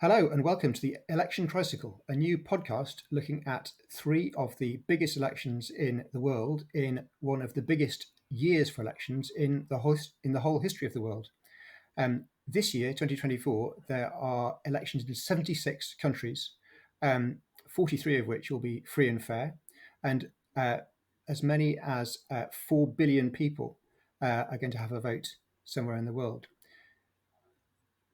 Hello and welcome to the Election Tricycle, a new podcast looking at three of the biggest elections in the world in one of the biggest years for elections in the whole history of the world. This year, 2024, there are elections in 76 countries, 43 of which will be free and fair, and as many as 4 billion people are going to have a vote somewhere in the world.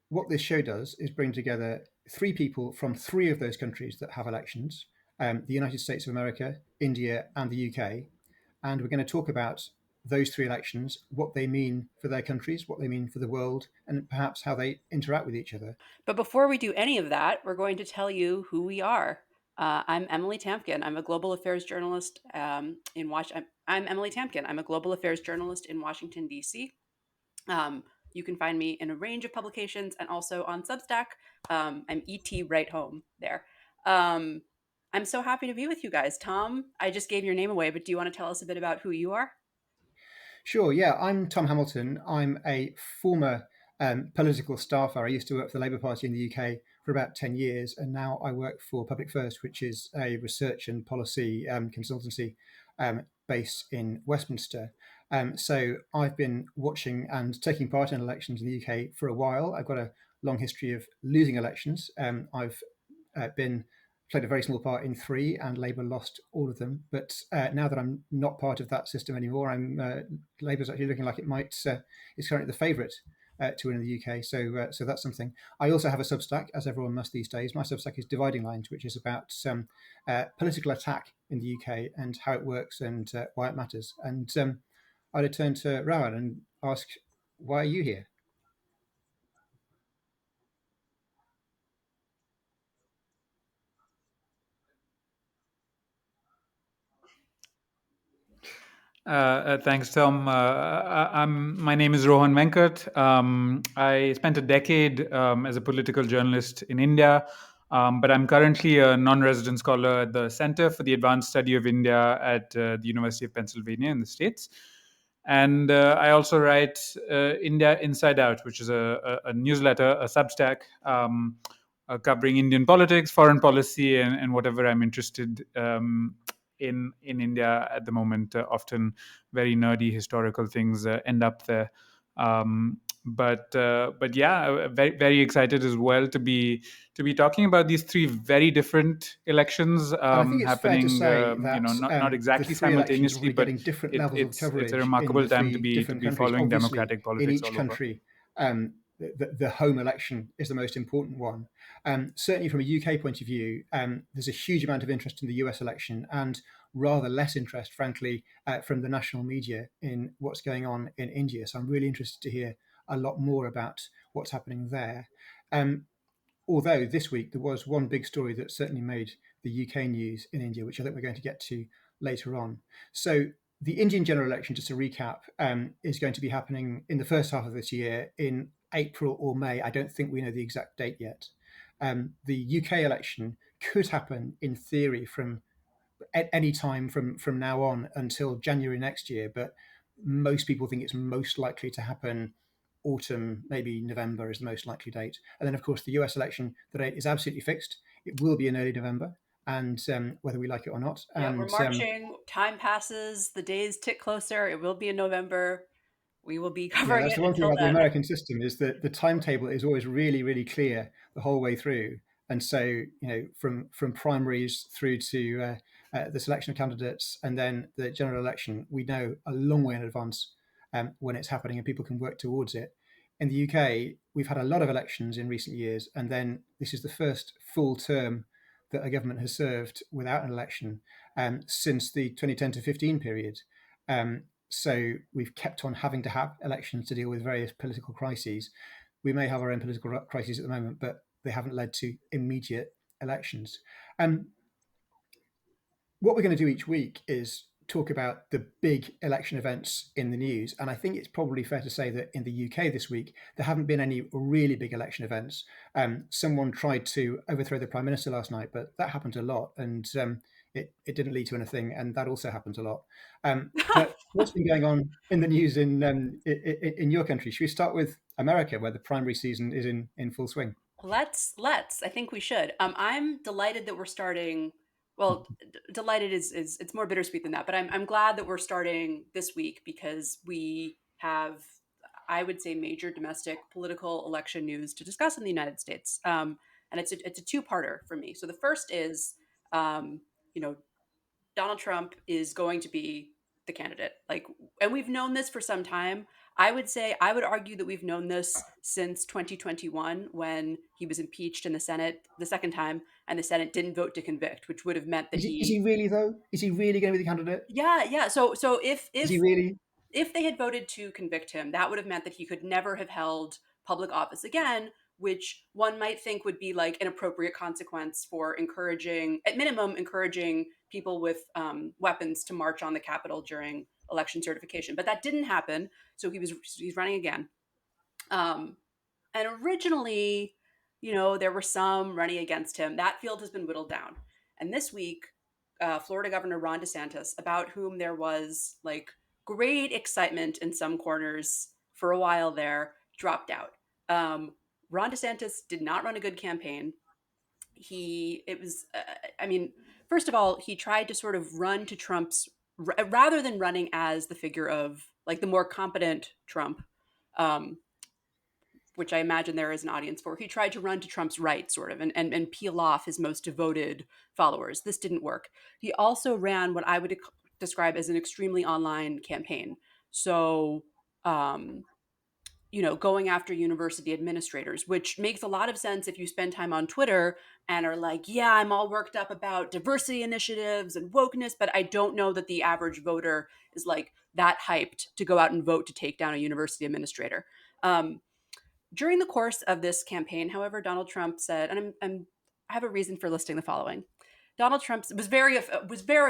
What this show does is bring together three people from three of those countries that have elections, the United States of America, India, and the UK. And we're going to talk about those three elections, what they mean for their countries, what they mean for the world, and perhaps how they interact with each other. But before we do any of that, we're going to tell you who we are. I'm Emily Tamkin. I'm a global affairs journalist in Washington. I'm Emily Tamkin. I'm a global affairs journalist in Washington, D.C. You can find me in a range of publications and also on Substack. I'm ET Right Home there. I'm so happy to be with you guys. Tom, I just gave your name away, but do you want to tell us a bit about who you are? Sure, yeah, I'm Tom Hamilton. I'm a former political staffer. I used to work for the Labour Party in the UK for about 10 years, and now I work for Public First, which is a research and policy consultancy based in Westminster. So I've been watching and taking part in elections in the UK for a while. I've got a long history of losing elections. I've been played a very small part in three, and Labour lost all of them. But now that I'm not part of that system anymore, Labour's actually looking like it might is currently the favourite to win in the UK. So that's something. I also have a Substack, as everyone must these days. My Substack is Dividing Lines, which is about political attack in the UK and how it works and why it matters. And I'd turn to Rohan and ask, why are you here? Thanks, Tom. My name is Rohan Venkat. I spent a decade as a political journalist in India, but I'm currently a non-resident scholar at the Center for the Advanced Study of India at the University of Pennsylvania in the States. And I also write India Inside Out, which is a newsletter, a Substack, covering Indian politics, foreign policy, and whatever I'm interested in India at the moment. Often very nerdy historical things end up there. But yeah, very excited as well to be talking about these three very different elections And I think it's fair to happening, say that not the exactly three elections will simultaneously, be but getting different levels of it's a coverage in the remarkable time to three be to different be countries. following Obviously, democratic in politics each all over. country, the home election is the most important one. Certainly, from a UK point of view, there's a huge amount of interest in the US election and rather less interest, frankly, from the national media in what's going on in India. So I'm really interested to hear a lot more about what's happening there. Although this week there was one big story that certainly made the UK news in India, which I think we're going to get to later on. So the Indian general election, just to recap, is going to be happening in the first half of this year in April or May. I don't think we know the exact date yet. The UK election could happen in theory from at any time from now on until January next year, but most people think it's most likely to happen autumn, maybe November is the most likely date. And then, of course, the US election, the date is absolutely fixed. It will be in early November, and whether we like it or not. Yeah, we're And marching. Time passes. The days tick closer. It will be in November. We will be yeah, covering that's it the one thing until about the then. American system is that the timetable is always really, really clear the whole way through. And so, from primaries through to the selection of candidates and then the general election, we know a long way in advance when it's happening and people can work towards it. In the UK, we've had a lot of elections in recent years, and then this is the first full term that a government has served without an election since the 2010 to 15 period. So we've kept on having to have elections to deal with various political crises. We may have our own political crises at the moment, but they haven't led to immediate elections. Um, what we're going to do each week is talk about the big election events in the news. And I think it's probably fair to say that in the UK this week, there haven't been any really big election events. Someone tried to overthrow the Prime Minister last night, but that happened a lot. And it didn't lead to anything. And that also happens a lot. But what's been going on in the news in your country? Should we start with America, where the primary season is in full swing? Let's. I think we should. I'm delighted that we're starting. Well, delighted is it's more bittersweet than that, but I'm glad that we're starting this week because we have, I would say, major domestic political election news to discuss in the United States. And it's a two-parter for me. So the first is, um, you know, Donald Trump is going to be the candidate. Like, and we've known this for some time. I would argue that we've known this since 2021 when he was impeached in the Senate the second time and the Senate didn't vote to convict, which would have meant that Is he really though? Is he really going to be the candidate? yeah. So Is he really? if they had voted to convict him, that would have meant that he could never have held public office again, which one might think would be like an appropriate consequence for encouraging, at minimum, encouraging people with weapons to march on the Capitol during election certification. But that didn't happen, so he's running again. Um, and originally, there were some running against him. That field has been whittled down. And this week, Florida Governor Ron DeSantis, about whom there was like great excitement in some corners for a while there, dropped out. Ron DeSantis did not run a good campaign. It was, I mean, first of all, he tried to sort of run to Trump's, rather than running as the figure of like the more competent Trump. Um, which I imagine there is an audience for, he tried to run to Trump's right, sort of, and peel off his most devoted followers. This didn't work. He also ran what I would describe as an extremely online campaign. So, um, going after university administrators, which makes a lot of sense if you spend time on Twitter and are like, yeah, I'm all worked up about diversity initiatives and wokeness, but I don't know that the average voter is like that hyped to go out and vote to take down a university administrator. Um, During the course of this campaign, however, Donald Trump said, and I have a reason for listing the following. Donald Trump was very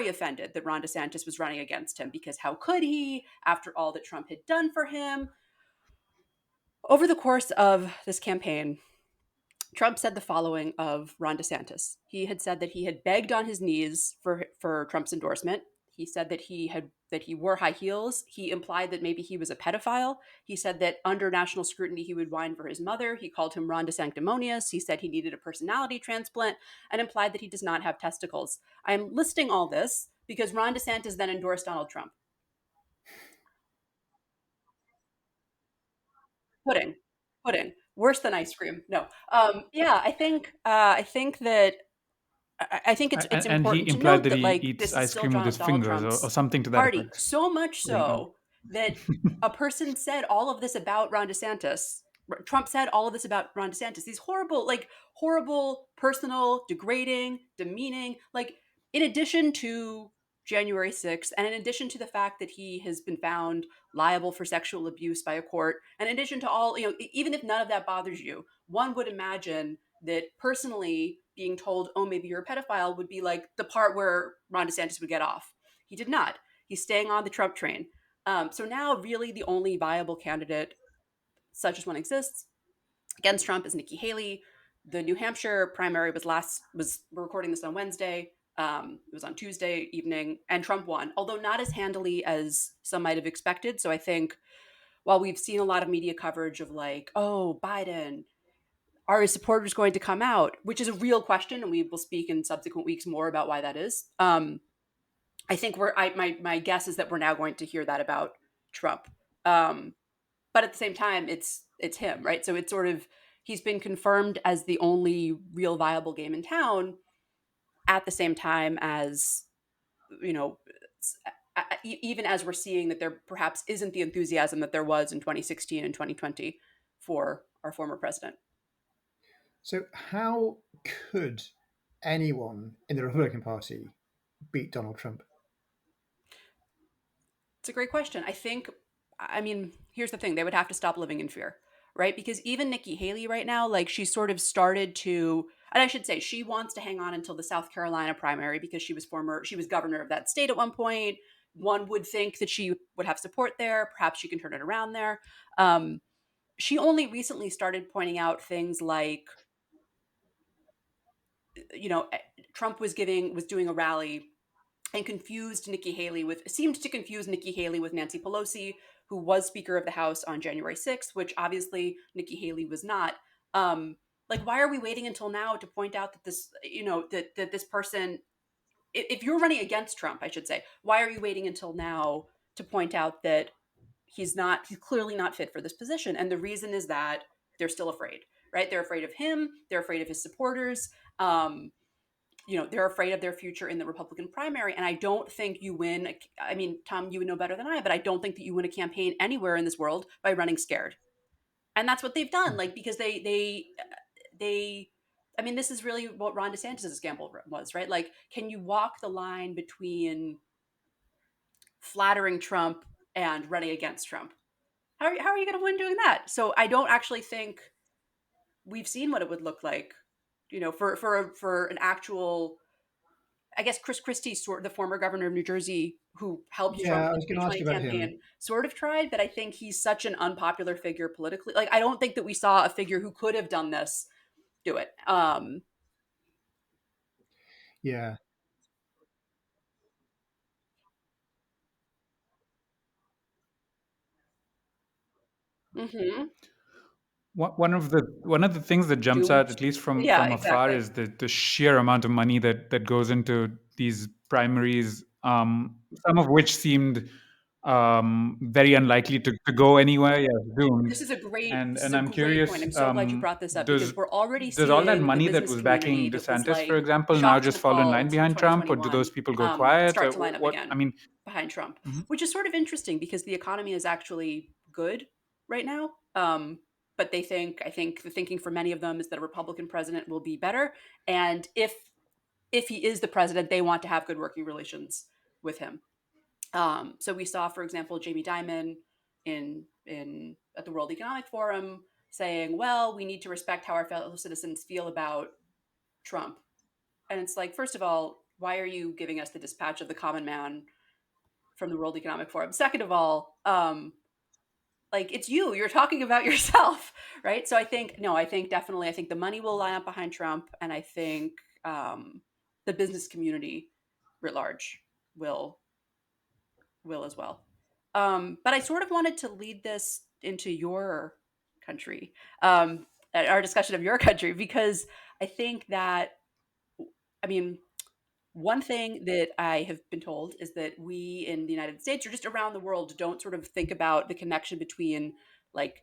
offended that Ron DeSantis was running against him because how could he, after all that Trump had done for him? Over the course of this campaign, Trump said the following of Ron DeSantis. He had said that he had begged on his knees for Trump's endorsement. He said that he wore high heels. He implied that maybe he was a pedophile. He said that under national scrutiny he would whine for his mother. He called him Ron DeSanctimonious. He said he needed a personality transplant and implied that he does not have testicles. I am listing all this because Ron DeSantis then endorsed Donald Trump. Pudding, pudding, worse than ice cream. No, yeah, I think that I think it's And he important to implied note that that he like eats this is ice still cream with his Donald fingers or Trump's something to that party. effect. So much Very good. so that a person said all of this about Ron DeSantis. Trump said all of this about Ron DeSantis. These horrible, personal, degrading, demeaning. Like, in addition to January 6th, and in addition to the fact that he has been found liable for sexual abuse by a court, and in addition to all, even if none of that bothers you, one would imagine that personally being told, oh, maybe you're a pedophile would be like the part where Ron DeSantis would get off. He did not. He's staying on the Trump train. So now, really, the only viable candidate, such as one exists, against Trump is Nikki Haley. The New Hampshire primary we're recording this on Wednesday. It was on Tuesday evening, and Trump won, although not as handily as some might have expected. So I think while we've seen a lot of media coverage of like, oh, Biden, are his supporters going to come out, which is a real question, and we will speak in subsequent weeks more about why that is. I think my guess is that we're now going to hear that about Trump. But at the same time, it's him, right? So it's sort of, he's been confirmed as the only real viable game in town at the same time as, you know, even as we're seeing that there perhaps isn't the enthusiasm that there was in 2016 and 2020 for our former president. So, how could anyone in the Republican Party beat Donald Trump? It's a great question. Here's the thing. They would have to stop living in fear, right? Because even Nikki Haley right now, like, she sort of started to, and I should say she wants to hang on until the South Carolina primary because she was governor of that state at one point. One would think that she would have support there. Perhaps she can turn it around there. She only recently started pointing out things like, you know, Trump was doing a rally and seemed to confuse Nikki Haley with Nancy Pelosi, who was Speaker of the House on January 6th, which obviously Nikki Haley was not. Like, why are we waiting until now to point out that this, that this person, if you're running against Trump, I should say, why are you waiting until now to point out that he's clearly not fit for this position? And the reason is that they're still afraid, right? They're afraid of him. They're afraid of his supporters. They're afraid of their future in the Republican primary. And I don't think you win. I mean, Tom, you would know better than I, but I don't think that you win a campaign anywhere in this world by running scared. And that's what they've done. Like, because they, I mean, this is really what Ron DeSantis' gamble was, right? Like, can you walk the line between flattering Trump and running against Trump? How are you going to win doing that? So I don't actually think we've seen what it would look like, for an actual. I guess Chris Christie, the former governor of New Jersey, who helped Trump Yeah, I in was the going to ask 2020 you about him. campaign, sort of tried, but I think he's such an unpopular figure politically. Like, I don't think that we saw a figure who could have done this do it. Yeah, Mm-hmm. One of the things that jumps Doomed. out, at least from Yeah, afar, exactly. is the sheer amount of money that goes into these primaries. Some of which seemed very unlikely to go anywhere. Yeah, doomed. This is And a I'm great point. curious, I'm so glad you brought this up because does we're already does all that seeing the money that business was community backing that was DeSantis, for like example, now shocked and just fall in line appalled in behind Trump, or do those 2021 people go quiet? start to line up What I again mean, behind Trump, mhm. which is sort of interesting because the economy is actually good right now. But I think the thinking for many of them is that a Republican president will be better, and if he is the president, they want to have good working relations with him. So we saw, for example, Jamie Dimon in at the World Economic Forum saying, "Well, we need to respect how our fellow citizens feel about Trump." And it's like, first of all, why are you giving us the dispatch of the common man from the World Economic Forum? Second of all, like, it's you. You're talking about yourself, right? So I think no, I think definitely, I think the money will line up behind Trump, and I think the business community writ large will as well. But I sort of wanted to lead this into your country, our discussion of your country, because I think that, I mean, one thing that I have been told is that we in the United States or just around the world don't sort of think about the connection between like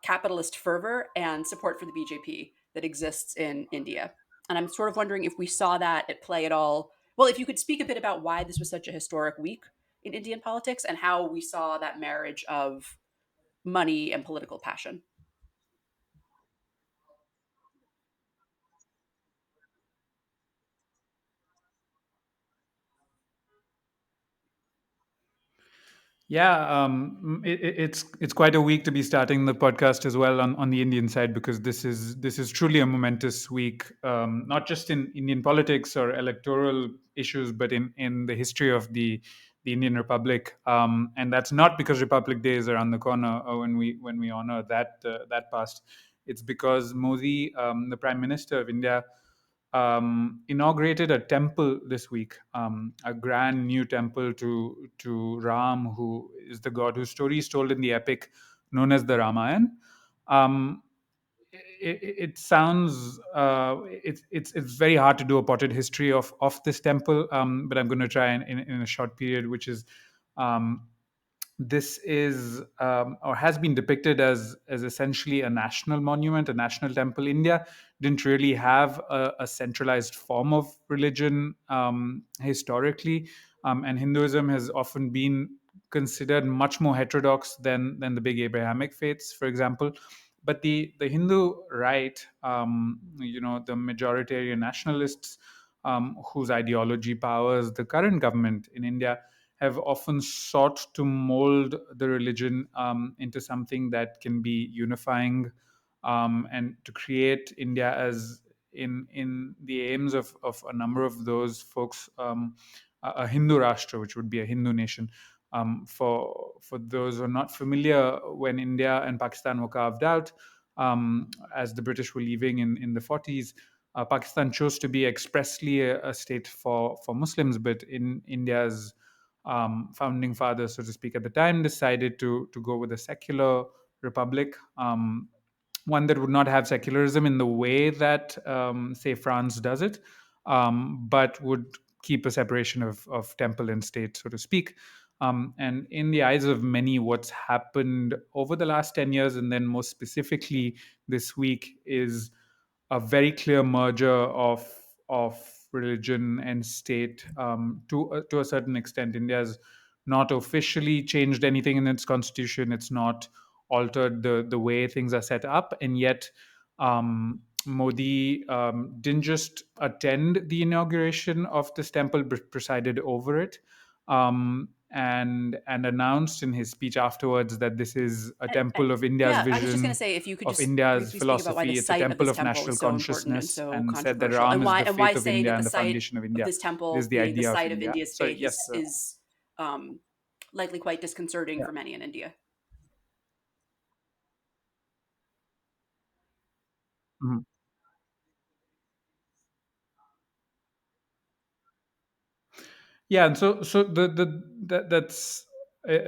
capitalist fervor and support for the BJP that exists in India. And I'm sort of wondering if we saw that at play at all. Well, if you could speak a bit about why this was such a historic week in Indian politics and how we saw that marriage of money and political passion. Yeah, it's quite a week to be starting the podcast as well on the Indian side, because this is truly a momentous week, not just in Indian politics or electoral issues, but in the history of the Indian Republic. And that's not because Republic Day is around the corner, or when we honor that past. It's because Modi, the Prime Minister of India, inaugurated a temple this week, a grand new temple to Ram, who is the god whose story is told in the epic known as the Ramayana. Um, it sounds it's very hard to do a potted history of this temple, but I'm going to try in a short period, which is um, this is or has been depicted as essentially a national monument, a national temple. India didn't really have a centralized form of religion historically, and Hinduism has often been considered much more heterodox than the big Abrahamic faiths, for example. But the Hindu right, the majoritarian nationalists, whose ideology powers the current government in India, have often sought to mold the religion into something that can be unifying, and to create India as in the aims of a number of those folks, a Hindu Rashtra, which would be a Hindu nation. For those who are not familiar, when India and Pakistan were carved out, as the British were leaving in the 40s, Pakistan chose to be expressly a state for Muslims, but in India's founding fathers, so to speak, at the time decided to go with a secular republic, one that would not have secularism in the way that, say, France does it, but would keep a separation of temple and state, so to speak. And in the eyes of many, what's happened over the last 10 years, and then most specifically this week, is a very clear merger of religion and state, to a certain extent. India's not officially changed anything in its constitution. It's not altered the way things are set up, and yet Modi didn't just attend the inauguration of this temple, but presided over it, and announced in his speech afterwards that this is a temple of India's Yeah, I was just going to vision, say, if you could of just India's briefly speak about why the philosophy. It's a site of temple this of temple national is so important and consciousness, so and said that controversial, Ram is the and why faith of saying India that the and the site foundation of of India. this temple Is the being the idea of site of India. India's So faith yes, is likely quite disconcerting yeah. for many in India. Mhm. Yeah, and so that's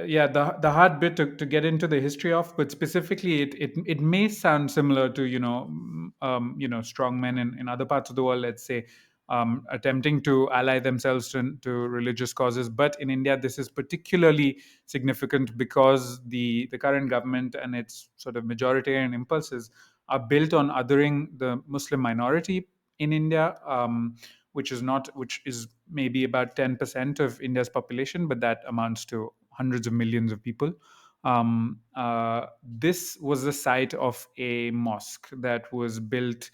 yeah, the hard bit to get into the history of, but specifically it may sound similar to, strongmen in other parts of the world, let's say, attempting to ally themselves to religious causes. But in India, this is particularly significant because the current government and its sort of majoritarian impulses are built on othering the Muslim minority in India. Which is maybe about 10% of India's population, but that amounts to hundreds of millions of people. This was the site of a mosque that was built,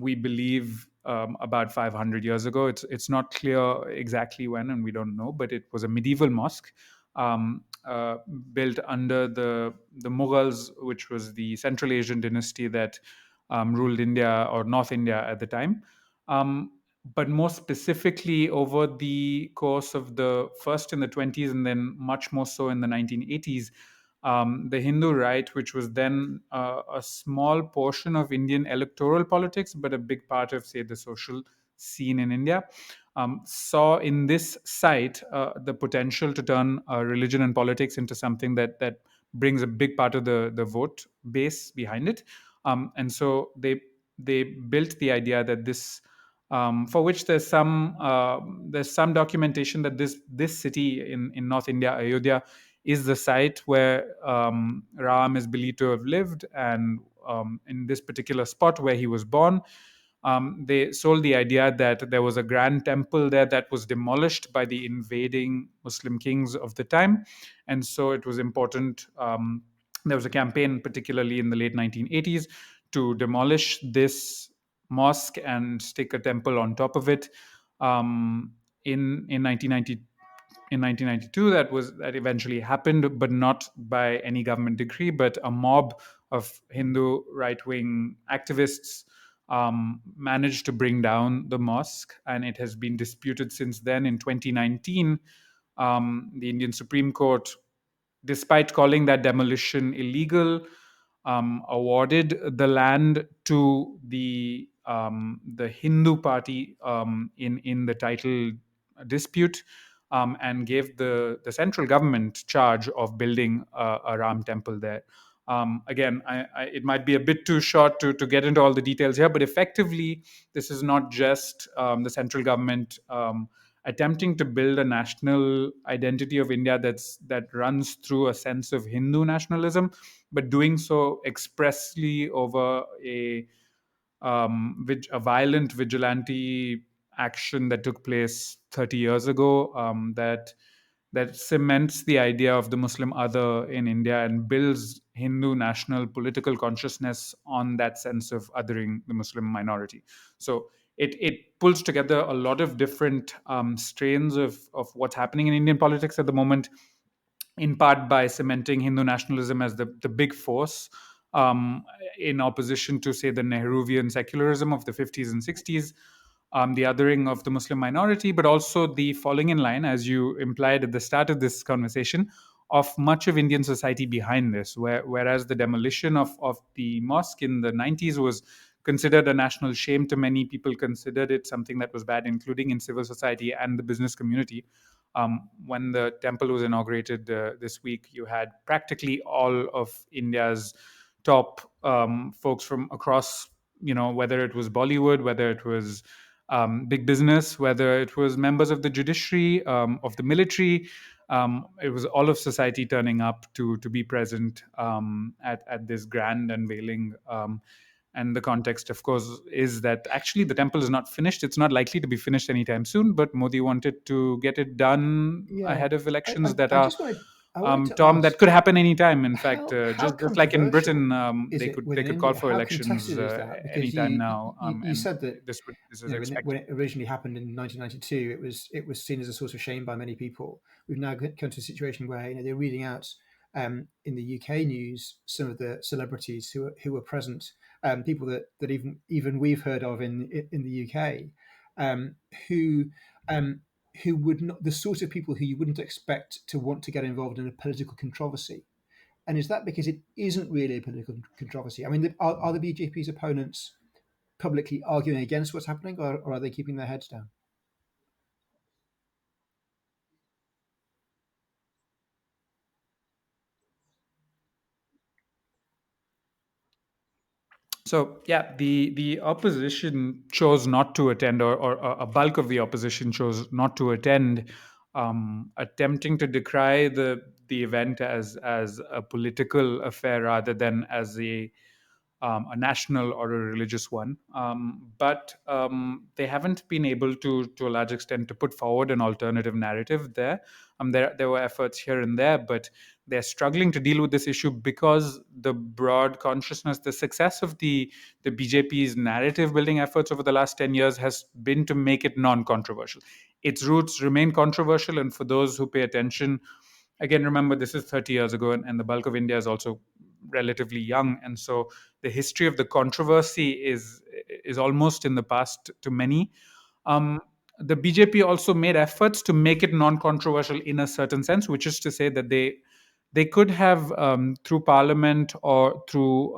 we believe, about 500 years ago. It's not clear exactly when, and we don't know, but it was a medieval mosque, built under the Mughals, which was the Central Asian dynasty that ruled India, or North India, at the time. Um, but more specifically, over the course of the first in the 20s and then much more so in the 1980s, the Hindu right, which was then a small portion of Indian electoral politics, but a big part of, say, the social scene in India, saw in this site the potential to turn religion and politics into something that brings a big part of the vote base behind it. And so they built the idea that this, for which there's some documentation that this city in North India, Ayodhya, is the site where Ram is believed to have lived, and in this particular spot where he was born. They sold the idea that there was a grand temple there that was demolished by the invading Muslim kings of the time, and so it was important. There was a campaign, particularly in the late 1980s, to demolish this mosque and stick a temple on top of it. In 1992, that eventually happened, but not by any government decree, but a mob of Hindu right-wing activists managed to bring down the mosque, and it has been disputed since then. In 2019, the Indian Supreme Court, despite calling that demolition illegal, awarded the land to the Hindu party in the title dispute, and gave the central government charge of building a Ram temple there. Again, it might be a bit too short to get into all the details here, but effectively, this is not just the central government attempting to build a national identity of India that runs through a sense of Hindu nationalism, but doing so expressly over a violent vigilante action that took place 30 years ago, that cements the idea of the Muslim other in India and builds Hindu national political consciousness on that sense of othering the Muslim minority. So it pulls together a lot of different strains of what's happening in Indian politics at the moment, in part by cementing Hindu nationalism as the big force, um, in opposition to, say, the Nehruvian secularism of the 50s and 60s, the othering of the Muslim minority, but also the falling in line, as you implied at the start of this conversation, of much of Indian society behind this. Whereas the demolition of the mosque in the 90s was considered a national shame to many, people considered it something that was bad, including in civil society and the business community. When the temple was inaugurated this week, you had practically all of India's top folks from across, whether it was Bollywood, whether it was big business, whether it was members of the judiciary, of the military. It was all of society turning up to be present at this grand unveiling. And the context, of course, is that actually the temple is not finished. It's not likely to be finished anytime soon, but Modi wanted to get it done Yeah, ahead of elections that I are, just wanted to Tom, that ask, could happen anytime. In fact, how just like in Britain, controversial is they it could within call India? for How elections contested is that? Because anytime now, you and said that, this is when expected. it originally happened in 1992, it was seen as a source of shame by many people. We've now come to a situation where they're reading out in the UK news some of the celebrities who were present, people that even we've heard of in the UK, um, who um, who would not, the sort of people who you wouldn't expect to want to get involved in a political controversy. And is that because it isn't really a political controversy? I mean, are the BJP's opponents publicly arguing against what's happening, or are they keeping their heads down? So yeah, the opposition chose not to attend, or a bulk of the opposition chose not to attend, attempting to decry the event as a political affair rather than as a national or a religious one. But they haven't been able to a large extent, to put forward an alternative narrative there. There were efforts here and there, but they're struggling to deal with this issue because the broad consciousness, the success of the BJP's narrative building efforts over the last 10 years has been to make it non-controversial. Its roots remain controversial, and for those who pay attention, again, remember, this is 30 years ago, and the bulk of India is also relatively young, and so the history of the controversy is almost in the past to many. um, the BJP also made efforts to make it non-controversial in a certain sense, which is to say that they could have, through parliament or through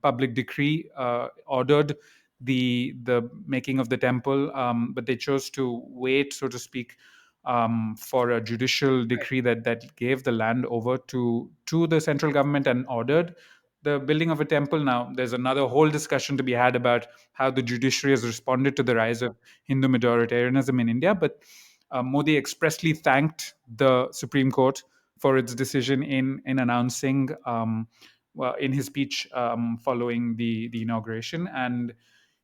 public decree, ordered the making of the temple, but they chose to wait, so to speak, for a judicial decree that gave the land over to the central government and ordered the building of a temple. Now, there's another whole discussion to be had about how the judiciary has responded to the rise of Hindu majoritarianism in India, but Modi expressly thanked the Supreme Court for its decision in announcing, well, in his speech following the inauguration, and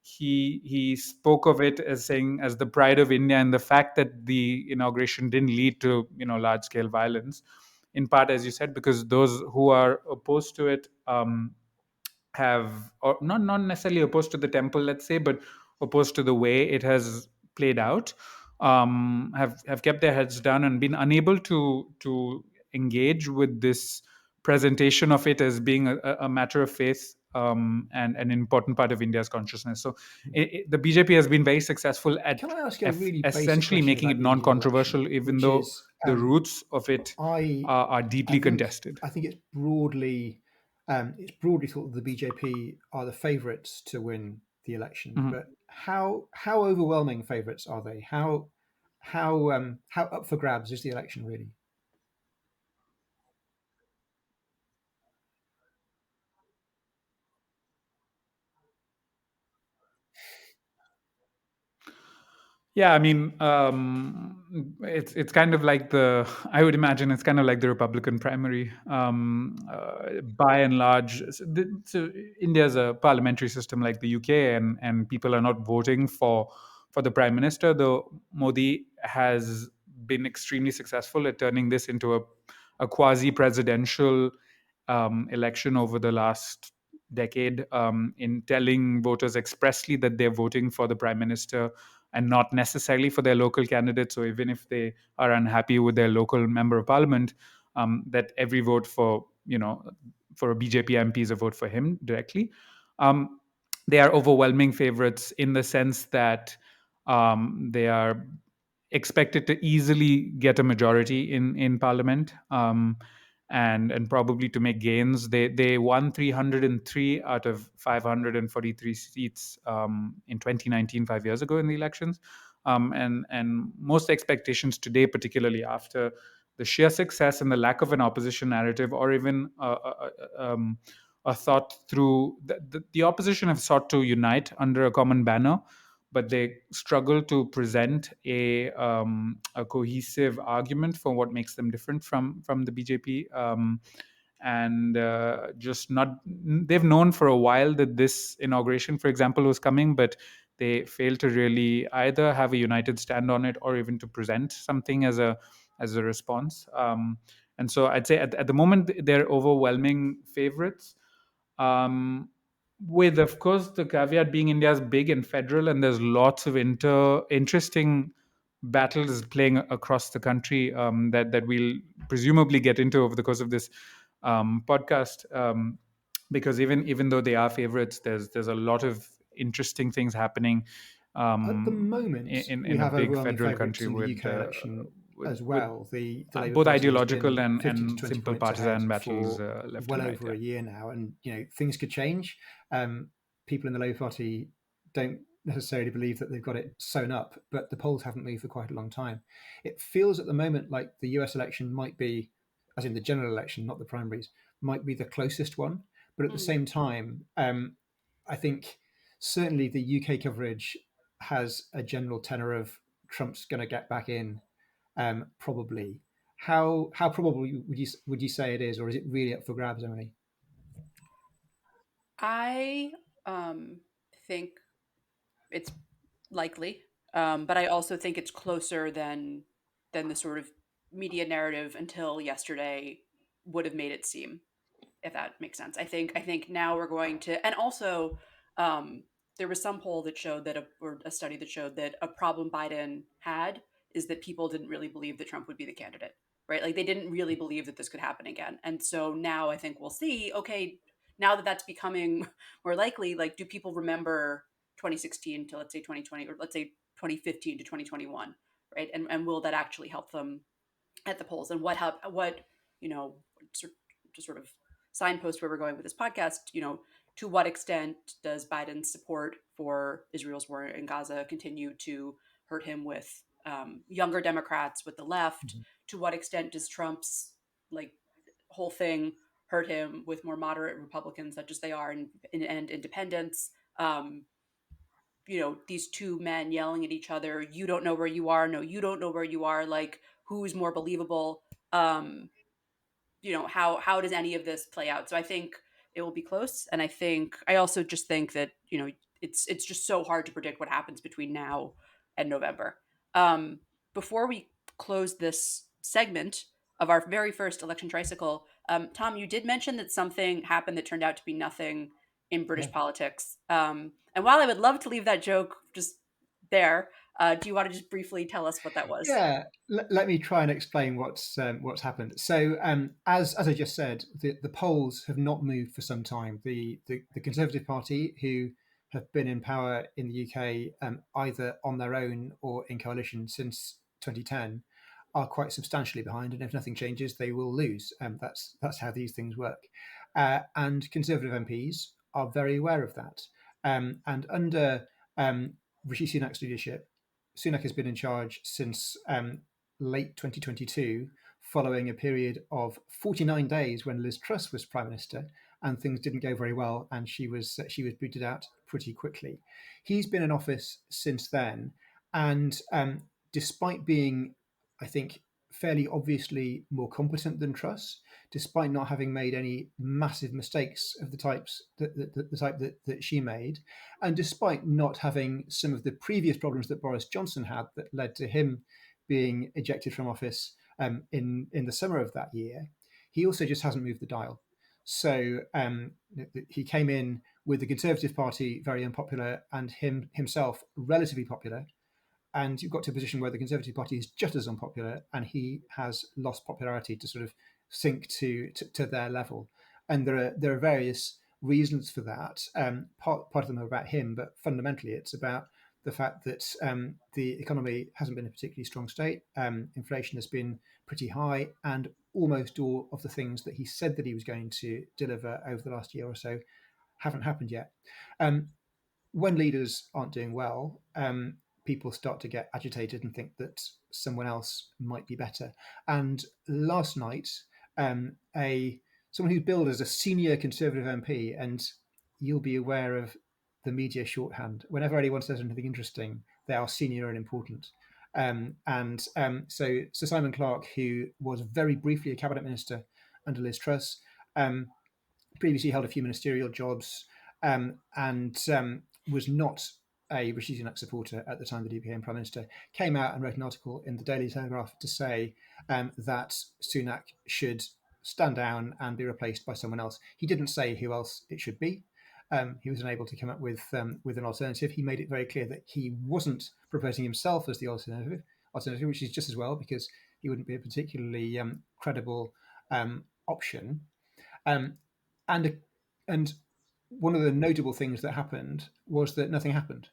he spoke of it as saying, as the pride of India, and the fact that the inauguration didn't lead to large scale violence, in part, as you said, because those who are opposed to it have, or not necessarily opposed to the temple, let's say, but opposed to the way it has played out, have kept their heads down and been unable to engage with this presentation of it as being a matter of faith, and an important part of India's consciousness. So the BJP has been very successful Can at I ask you a really basic essentially question making it about the Indian non-controversial, election, even which though is, the roots of it I are deeply contested. I think it's broadly thought that the BJP are the favourites to win the election, Mhm. but how overwhelming favourites are they? How up for grabs is the election really? Yeah, I mean, it's kind of like the I would imagine it's kind of like the Republican primary. By and large, so India's a parliamentary system like the UK, and people are not voting for the prime minister. Though Modi has been extremely successful at turning this into a quasi presidential election over the last decade, in telling voters expressly that they're voting for the prime minister and not necessarily for their local candidate. So even if they are unhappy with their local member of parliament, that every vote for a BJP MP is a vote for him directly. Um, they are overwhelming favorites in the sense that they are expected to easily get a majority in parliament, and probably to make gains. They won 303 out of 543 seats in 2019, 5 years ago in the elections, and most expectations today, particularly after the sheer success and the lack of an opposition narrative, or even are thought through. The opposition have sought to unite under a common banner, but they struggle to present a cohesive argument for what makes them different from the BJP. And just not, they've known for a while that this inauguration, for example, was coming, but they failed to really either have a united stand on it or even to present something as a response. And so I'd say at the moment they're overwhelming favorites, with, of course, the caveat being India's big and federal, and there's lots of interesting battles playing across the country, that we'll presumably get into over the course of this podcast. Because even though they are favorites, there's a lot of interesting things happening At the moment, we in a have big overwhelming federal favourites country in the with UK election as with well. The Labour both Party has ideological been 50 to and 20 simple points ahead partisan battles for left well and right. over a year now, and things could change. People in the Labour Party don't necessarily believe that they've got it sewn up, but the polls haven't moved for quite a long time. It feels at the moment like the US election might be, as in the general election, not the primaries, might be the closest one. But at the same time, I think certainly the UK coverage has a general tenor of Trump's going to get back in, probably. How probable would you say it is, or is it really up for grabs, Emily? I think it's likely, but I also think it's closer than the sort of media narrative until yesterday would have made it seem, if that makes sense. I think now we're going to, and also there was some poll that showed that or a study that showed that a problem Biden had is that people didn't really believe that Trump would be the candidate, right? Like they didn't really believe that this could happen again. And so now I think we'll see, okay, now that that's becoming more likely, like do people remember 2016 to, let's say, 2020, or let's say 2015 to 2021, right? And will that actually help them at the polls? And what you know to sort of signpost where we're going with this podcast, to what extent does Biden's support for Israel's war in Gaza continue to hurt him with younger Democrats, with the left? Mhm. To what extent does Trump's like whole thing hurt him with more moderate Republicans, such as they are, and independents? These two men yelling at each other, you don't know where you are, no, you don't know where you are, like who's more believable? um how does any of this play out? So I think it will be close, and I also just think that it's just so hard to predict what happens between now and November. um Before we close this segment of our very first election tricycle, Tom, you did mention that something happened that turned out to be nothing in British Yeah. politics. And while I would love to leave that joke just there, do you want to just briefly tell us what that was? Yeah, let me try and explain what's happened. So, as I just said, the polls have not moved for some time. The Conservative Party, who have been in power in the UK, either on their own or in coalition since 2010, are quite substantially behind. And if nothing changes, they will lose. That's how these things work. And Conservative MPs are very aware of that. And under Rishi Sunak's leadership, Sunak has been in charge since late 2022, following a period of 49 days when Liz Truss was prime minister, and things didn't go very well, and she was booted out pretty quickly. He's been in office since then, and despite being, I think, fairly obviously more competent than Truss, despite not having made any massive mistakes of the types the type that she made, and despite not having some of the previous problems that Boris Johnson had that led to him being ejected from office in the summer of that year, he also just hasn't moved the dial. So he came in with the Conservative Party very unpopular, and himself relatively popular, and you've got to a position where the Conservative Party is just as unpopular, and he has lost popularity to sort of sink to their level. And there are various reasons for that. Part of them are about him, but fundamentally it's about the fact that the economy hasn't been in a particularly strong state. Inflation has been pretty high, and almost all of the things that he said that he was going to deliver over the last year or so haven't happened yet. Um, when leaders aren't doing well, people start to get agitated and think that someone else might be better. And last night, a someone who's billed as a senior Conservative MP, and you'll be aware of the media shorthand. Whenever anyone says anything interesting, they are senior and important. So Simon Clarke, who was very briefly a cabinet minister under Liz Truss, previously held a few ministerial jobs, and was not a Rishi Sunak supporter at the time that he became Prime Minister, came out and wrote an article in the Daily Telegraph to say that Sunak should stand down and be replaced by someone else. He didn't say who else it should be. He was unable to come up with an alternative. He made it very clear that he wasn't proposing himself as the alternative, which is just as well, because he wouldn't be a particularly credible option. And one of the notable things that happened was that nothing happened.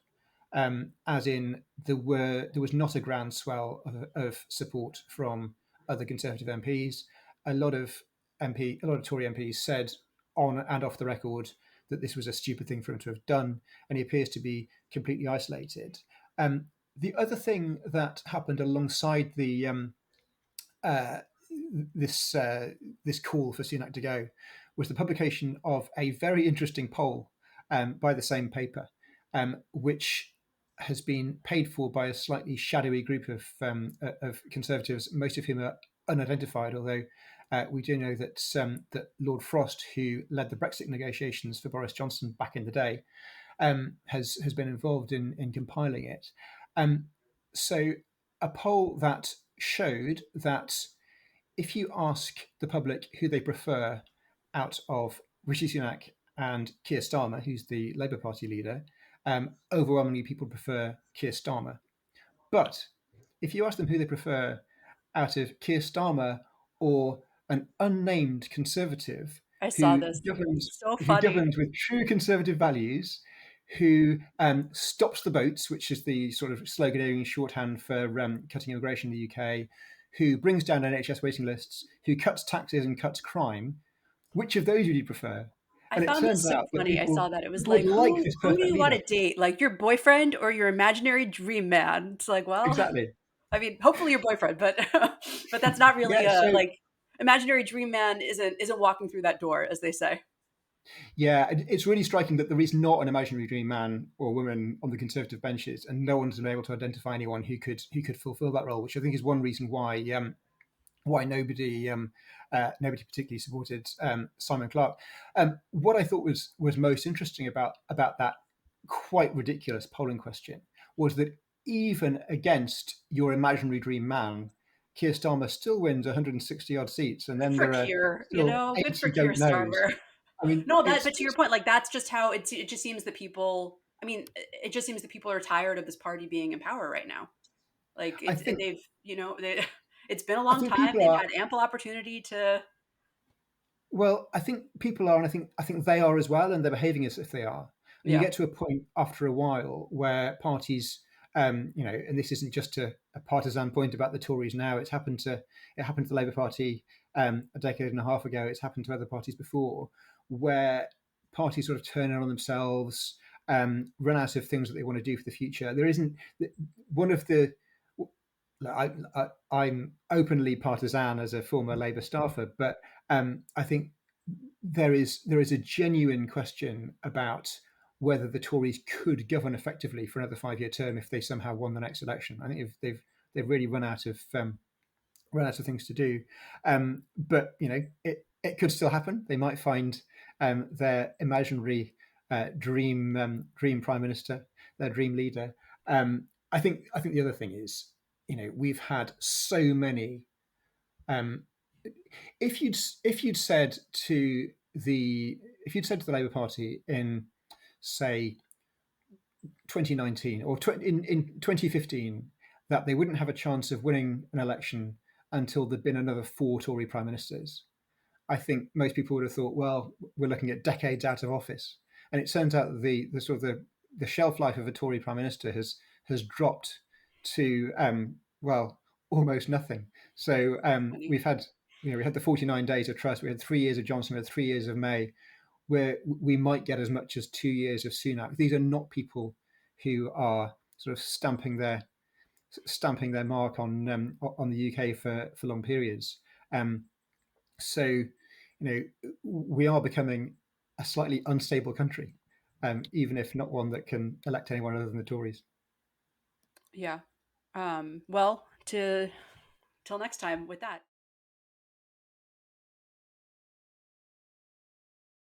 As in, there was not a groundswell of support from other Conservative MPs. A lot of Tory MPs said on and off the record that this was a stupid thing for him to have done, and he appears to be completely isolated. The other thing that happened alongside this call for Sunak to go was the publication of a very interesting poll by the same paper, which has been paid for by a slightly shadowy group of Conservatives, most of whom are unidentified, although we do know that Lord Frost, who led the Brexit negotiations for Boris Johnson back in the day, has been involved in compiling it. So a poll that showed that if you ask the public who they prefer out of Rishi Sunak and Keir Starmer, who's the Labour Party leader, overwhelmingly people prefer Keir Starmer. But if you ask them who they prefer out of Keir Starmer or an unnamed Conservative I saw this. who governs with true Conservative values, who stops the boats, which is the sort of sloganeering shorthand for cutting immigration in the UK, who brings down NHS waiting lists, who cuts taxes and cuts crime, which of those would you prefer? I found this so funny. I saw that. It was like, who do you want to date? Like your boyfriend or your imaginary dream man? It's like, well, exactly. I mean, hopefully your boyfriend, but that's not really like imaginary dream man isn't walking through that door, as they say. Yeah, it's really striking that there is not an imaginary dream man or woman on the Conservative benches, and no one's been able to identify anyone who could fulfil that role, which I think is one reason why nobody particularly supported Simon Clarke. What I thought was most interesting about that quite ridiculous polling question was that even against your imaginary dream man, Keir Starmer still wins 160 odd seats, and then there are good for Keir Starmer. I mean, no, but to your point, like that's just how it just seems that people. I mean, it just seems that people are tired of this party being in power right now. Like it's been a long time. They've had ample opportunity to. Well, I think people are, and I think they are as well, and they're behaving as if they are. And you get to a point after a while where parties, and this isn't just a partisan point about the Tories now. It happened to the Labour Party a decade and a half ago. It's happened to other parties before, where parties sort of turn in on themselves, run out of things that they want to do for the future. There isn't one of the. I'm openly partisan as a former Labour staffer, but I think there is a genuine question about whether the Tories could govern effectively for another 5-year term if they somehow won the next election. I think they've really run out of things to do. But it could still happen. They might find their imaginary dream prime minister, their dream leader. I think the other thing is, we've had so many. If you'd said to the Labour Party in, say, 2019 or in 2015 that they wouldn't have a chance of winning an election until there'd been another 4 Tory prime ministers, I think most people would have thought, well, we're looking at decades out of office. And it turns out that the shelf life of a Tory prime minister has dropped to almost nothing. So we had the 49 days of Truss, we had 3 years of Johnson, we had 3 years of May, where we might get as much as 2 years of Sunak. These are not people who are sort of stamping their mark on the UK for long periods. So we are becoming a slightly unstable country, even if not one that can elect anyone other than the Tories. Yeah. Well, till next time with that.